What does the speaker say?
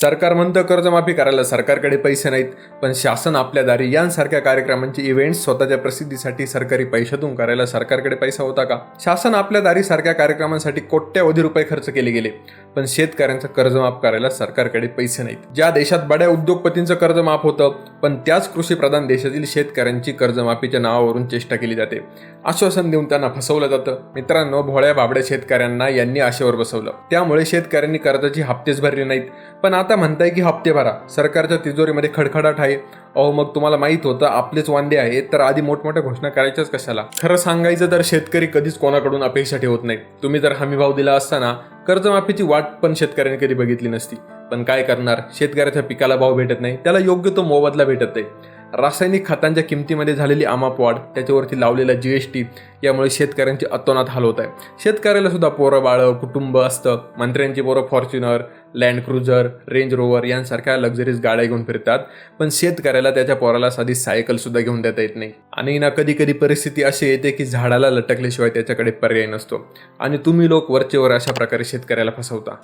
सरकार म्हणतं कर्जमाफी करायला सरकारकडे पैसे नाहीत, पण शासन आपल्या दारी यांसारख्या कार्यक्रमांचे इव्हेंट्स स्वतःच्या प्रसिद्धीसाठी सरकारी पैशातून करायला सरकारकडे पैसा होता का? शासन आपल्या दारी सारख्या कार्यक्रमांसाठी कोट्यवधी रुपये खर्च केले गेले, पण शेतकऱ्यांचं कर्ज माफ करायला सरकारकडे पैसे नाहीत. ज्या देशात बड्या उद्योगपतींचं कर्ज माफ होतं, पण त्याच कृषीप्रधान देशातील शेतकऱ्यांची कर्जमाफीच्या नावावरून चेष्टा केली जाते. आश्वासन देऊन त्यांना फसवलं जातं. मित्रांनो, भोळ्या बाबड्या शेतकऱ्यांना यांनी आशेवर बसवलं. त्यामुळे शेतकऱ्यांनी कर्जाची हप्तेच भरले नाहीत, पण आता म्हणताय की हप्ते भरा. सरकारच्या तिजोरीमध्ये खडखडाट आहे. अहो, मग तुम्हाला माहित होतं आपलेच वांदे आहेत, तर आधी मोठमोठ्या घोषणा करायच्याच कशाला? खरं सांगायचं तर शेतकरी कधीच कोणाकडून अपेक्षा ठेवत नाही. तुम्ही जर हमीभाव दिला असताना कर्जमाफीची वाट पण शेतकऱ्यांनी कधी बघितली नसती. पण काय करणार, शेतकऱ्याच्या पिकाला भाव भेटत नाही, त्याला योग्य तो मोबदला भेटत नाही. रासायनिक खतांच्या किमतीमध्ये झालेली अमाप वाढ, त्याच्यावरती लावलेला GST यामुळे शेतकऱ्यांचे अतोनात हाल होत आहे. शेतकऱ्याला सुद्धा पोरं बाळं कुटुंब असतं. मंत्र्यांची पोरं Fortuner, land cruiser, range rover यांसारख्या लक्झरीज गाड्या घेऊन फिरतात, पण शेतकऱ्याला त्याच्या पोराला साधी सायकल सुद्धा घेऊन देता येत नाही. आणि ना कधी कधी परिस्थिती अशी येते की झाडाला लटकल्याशिवाय त्याच्याकडे पर्याय नसतो, आणि तुम्ही लोक वरचेवर अशा प्रकारे शेतकऱ्याला फसवता.